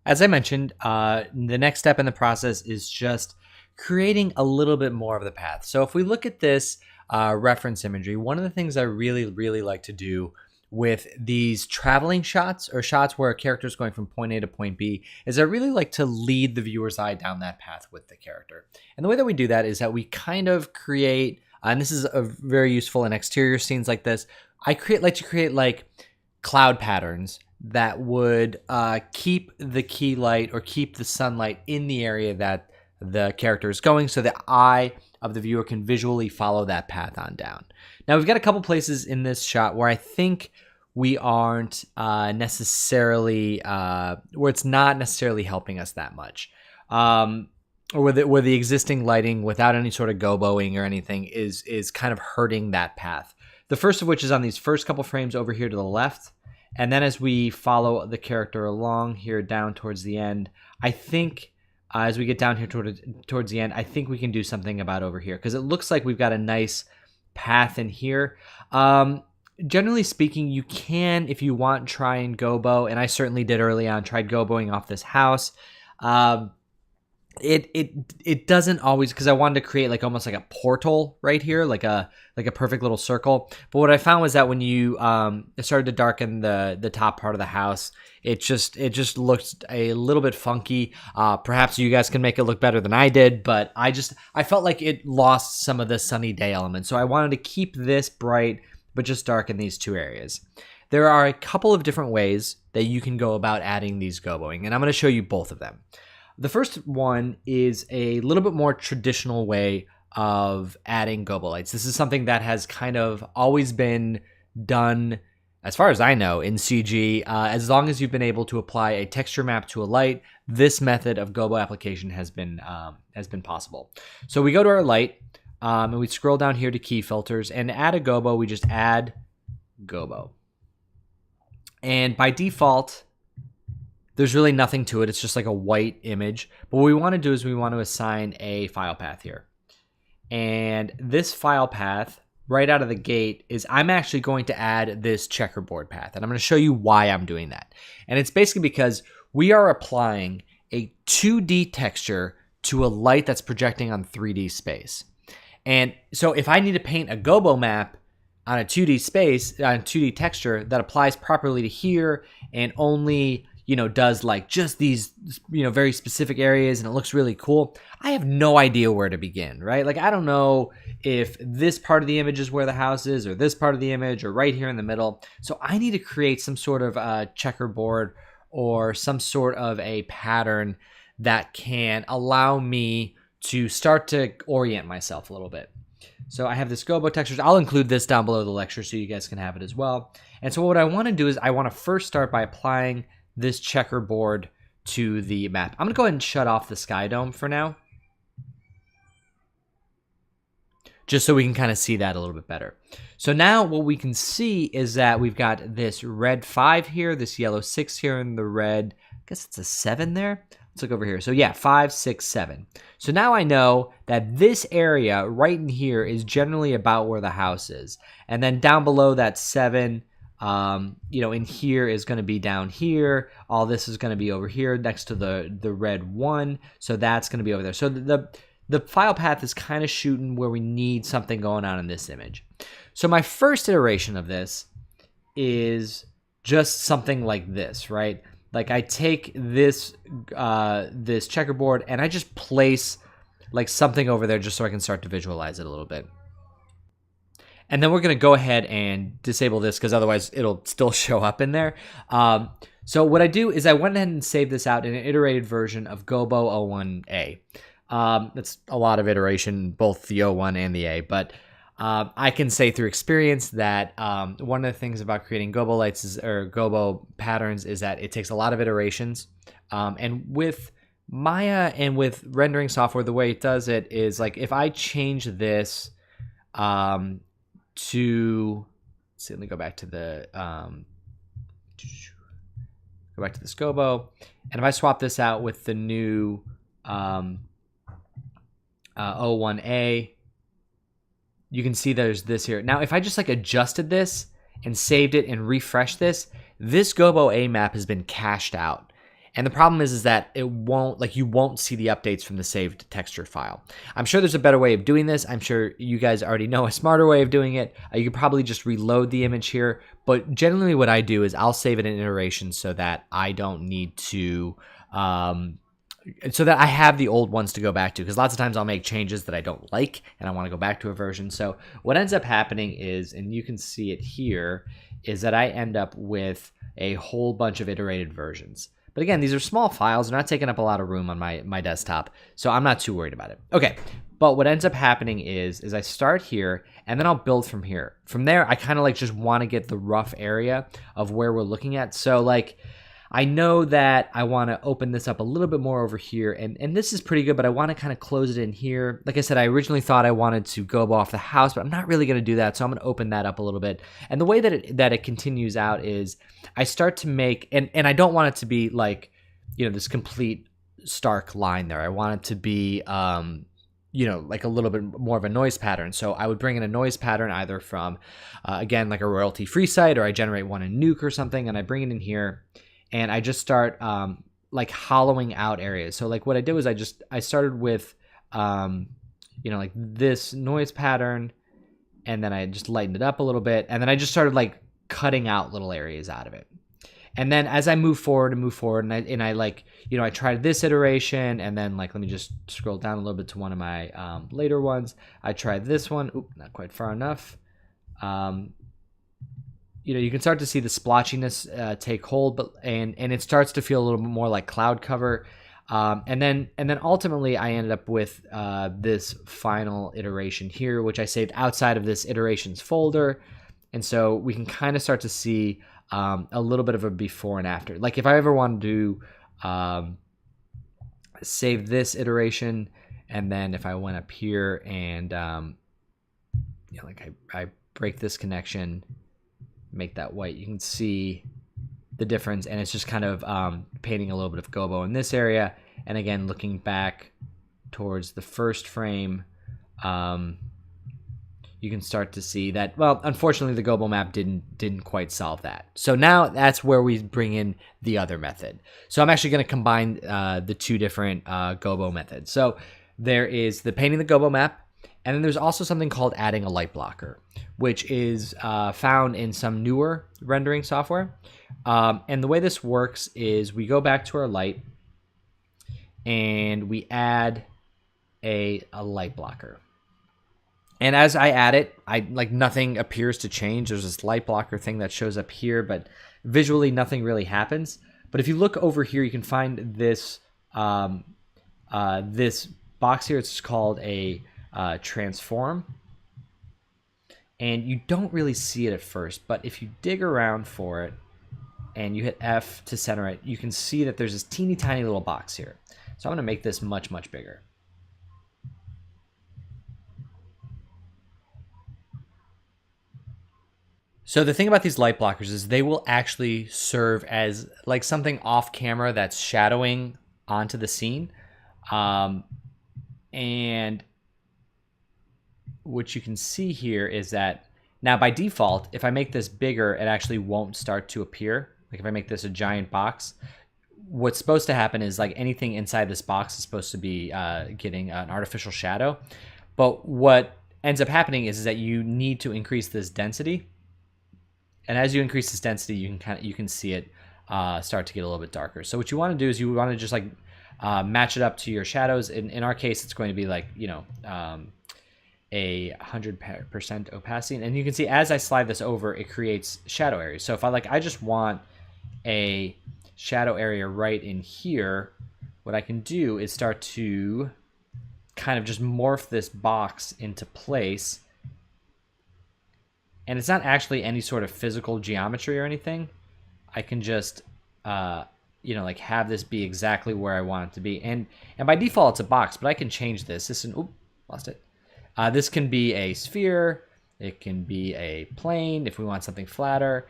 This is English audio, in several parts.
As I mentioned, the next step in the process is just creating a little bit more of the path. So if we look at this reference imagery, one of the things I really, really like to do with these traveling shots or shots where a character is going from point A to point B is I really like to lead the viewer's eye down that path with the character. And the way that we do that is that we kind of create, and this is a very useful in exterior scenes like this, like to create like cloud patterns that would keep the key light or keep the sunlight in the area that the character is going, so the eye of the viewer can visually follow that path on down. Now, we've got a couple places in this shot where I think we aren't necessarily, where it's not necessarily helping us that much. Or where the existing lighting without any sort of goboing or anything is kind of hurting that path. The first of which is on these first couple frames over here to the left. And then as we follow the character along here down towards the end, I think as we get down here towards the end, I think we can do something about over here because it looks like we've got a nice path in here. Generally speaking, you can, if you want, try and gobo, and I certainly did early on, tried goboing off this house. It doesn't always, because I wanted to create like almost like a portal right here, like a perfect little circle. But what I found was that when you started to darken the top part of the house, it just looked a little bit funky. Perhaps you guys can make it look better than I did, but I felt like it lost some of the sunny day element. So I wanted to keep this bright, but just darken these two areas. There are a couple of different ways that you can go about adding these goboing, and I'm going to show you both of them. The first one is a little bit more traditional way of adding gobo lights. This is something that has kind of always been done, as far as I know, in CG. As long as you've been able to apply a texture map to a light, this method of gobo application has been possible. So we go to our light, and we scroll down here to key filters, and to add a gobo, we just add gobo. And by default, there's really nothing to it. It's just like a white image. But what we want to do is we want to assign a file path here. And this file path, right out of the gate, is I'm actually going to add this checkerboard path. And I'm going to show you why I'm doing that. And it's basically because we are applying a 2D texture to a light that's projecting on 3D space. And so if I need to paint a gobo map on a 2D space, on a 2D texture that applies properly to here and only does like just these, very specific areas and it looks really cool, I have no idea where to begin, right? Like, I don't know if this part of the image is where the house is or this part of the image or right here in the middle. So I need to create some sort of checkerboard or some sort of a pattern that can allow me to start to orient myself a little bit. So I have this gobo textures. I'll include this down below the lecture so you guys can have it as well. And so what I want to do is I want to first start by applying this checkerboard to the map. I'm going to go ahead and shut off the sky dome for now, just so we can kind of see that a little bit better. So now what we can see is that we've got this red 5 here, this yellow 6 here, and the red, I guess it's a 7 there. Let's look over here. So yeah, 5, 6, 7. So now I know that this area right in here is generally about where the house is. And then down below that 7, in here is going to be down here. All this is going to be over here next to the red 1. So that's going to be over there. So the file path is kind of shooting where we need something going on in this image. So my first iteration of this is just something like this, right? Like I take this this checkerboard and I just place like something over there just so I can start to visualize it a little bit. And then we're going to go ahead and disable this because otherwise it'll still show up in there. So what I do is I went ahead and saved this out in an iterated version of Gobo 01A. That's a lot of iteration, both the 01 and the A. But I can say through experience that one of the things about creating Gobo lights or Gobo patterns is that it takes a lot of iterations. And with Maya and with rendering software, the way it does it is like if I change this to, let me go back to the this Gobo, and if I swap this out with the new 01A, you can see there's this here. Now, if I just like adjusted this and saved it and refreshed this, this Gobo A map has been cached out. And the problem is that it won't, like, you won't see the updates from the saved texture file. I'm sure there's a better way of doing this. I'm sure you guys already know a smarter way of doing it. You could probably just reload the image here. But generally what I do is I'll save it in iterations so that I don't need to, so that I have the old ones to go back to. Because lots of times I'll make changes that I don't like and I want to go back to a version. So what ends up happening is, and you can see it here, is that I end up with a whole bunch of iterated versions. But again, these are small files. They're not taking up a lot of room on my desktop, so I'm not too worried about it. Okay, but what ends up happening is I start here, and then I'll build from here. From there, I kind of like just want to get the rough area of where we're looking at. So like, I know that I want to open this up a little bit more over here, and this is pretty good, but I want to kind of close it in here. Like I said, I originally thought I wanted to go off the house, but I'm not really going to do that, so I'm going to open that up a little bit. And the way that it continues out is I start to make, and I don't want it to be like, you know, this complete stark line there. I want it to be, you know, like a little bit more of a noise pattern. So I would bring in a noise pattern either from, again, like a royalty-free site, or I generate one in Nuke or something, and I bring it in here. And I just start like hollowing out areas. So like what I did was I started with, you know, like this noise pattern, and then I just lightened it up a little bit. And then I just started like cutting out little areas out of it. And then as I move forward, and I like, you know, I tried this iteration, and then like, let me just scroll down a little bit to one of my later ones. I tried this one. Oop, not quite far enough. You know, you can start to see the splotchiness take hold, but and it starts to feel a little bit more like cloud cover. And then ultimately I ended up with this final iteration here, which I saved outside of this iterations folder. And so we can kind of start to see a little bit of a before and after. Like if I ever wanted to save this iteration, and then if I went up here and you know, like I break this connection, make that white, you can see the difference, and it's just kind of painting a little bit of Gobo in this area. And again, looking back towards the first frame, you can start to see that, well, unfortunately the Gobo map didn't quite solve that. So now that's where we bring in the other method. So I'm actually going to combine the two different Gobo methods. So there is the painting the Gobo map, and then there's also something called adding a light blocker, which is found in some newer rendering software. And the way this works is we go back to our light and we add a light blocker. And as I add it, like nothing appears to change. There's this light blocker thing that shows up here, but visually nothing really happens. But if you look over here, you can find this this box here. It's called a transform, and you don't really see it at first, but if you dig around for it and you hit F to center it, you can see that there's this teeny tiny little box here. So I'm going to make this much bigger. So the thing about these light blockers is they will actually serve as like something off camera that's shadowing onto the scene, and what you can see here is that now by default, if I make this bigger, it actually won't start to appear. Like if I make this a giant box, what's supposed to happen is like anything inside this box is supposed to be getting an artificial shadow. But what ends up happening is that you need to increase this density. And as you increase this density, you can see it start to get a little bit darker. So what you want to do is you want to just like match it up to your shadows. In our case, it's going to be like, you know, a 100% opacity, and you can see as I slide this over, it creates shadow areas. So if I just want a shadow area right in here, what I can do is start to kind of just morph this box into place. And it's not actually any sort of physical geometry or anything. I can just you know, like have this be exactly where I want it to be. And by default it's a box, but I can change this. This is, oop, lost it. This can be a sphere, it can be a plane if we want something flatter.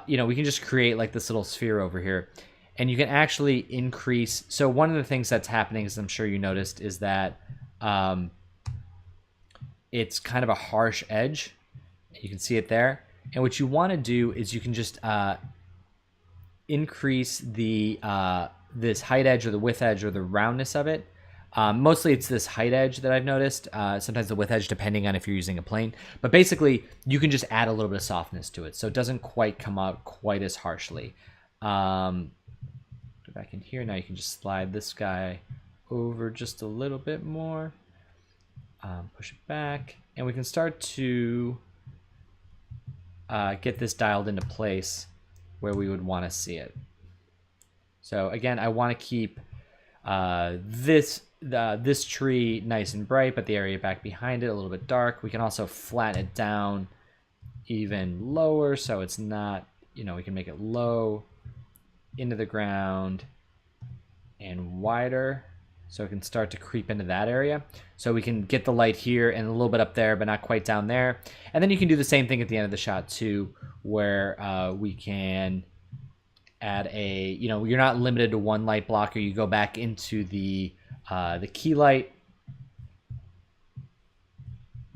You know, we can just create like this little sphere over here, and you can actually increase. So one of the things that's happening, as I'm sure you noticed, is that it's kind of a harsh edge. You can see it there. And what you want to do is you can just increase the this height edge or the width edge or the roundness of it. Mostly it's this height edge that I've noticed. Sometimes the width edge, depending on if you're using a plane. But basically, you can just add a little bit of softness to it, so it doesn't quite come out quite as harshly. Go back in here. Now you can just slide this guy over just a little bit more. Push it back. And we can start to get this dialed into place where we would want to see it. So again, I want to keep this tree nice and bright, but the area back behind it a little bit dark. We can also flatten it down even lower, so it's not, we can make it low into the ground and wider, so it can start to creep into that area. So we can get the light here and a little bit up there, but not quite down there. And then you can do the same thing at the end of the shot too, where we can add a, you're not limited to one light blocker. You go back into the key light.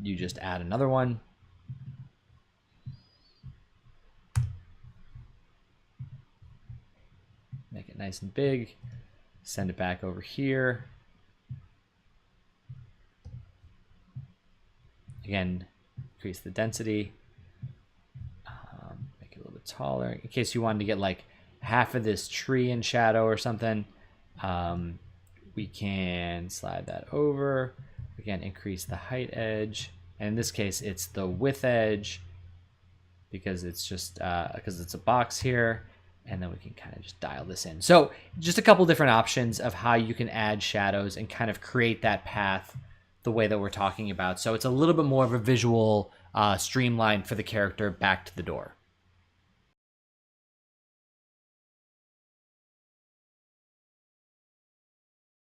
You just add another one. Make it nice and big. Send it back over here. Again, increase the density. Make it a little bit taller in case you wanted to get like half of this tree in shadow or something. We can slide that over. Again, increase the height edge. And in this case, it's the width edge because it's just because it's a box here. And then we can kind of just dial this in. So just a couple different options of how you can add shadows and kind of create that path the way that we're talking about. So it's a little bit more of a visual streamline for the character back to the door.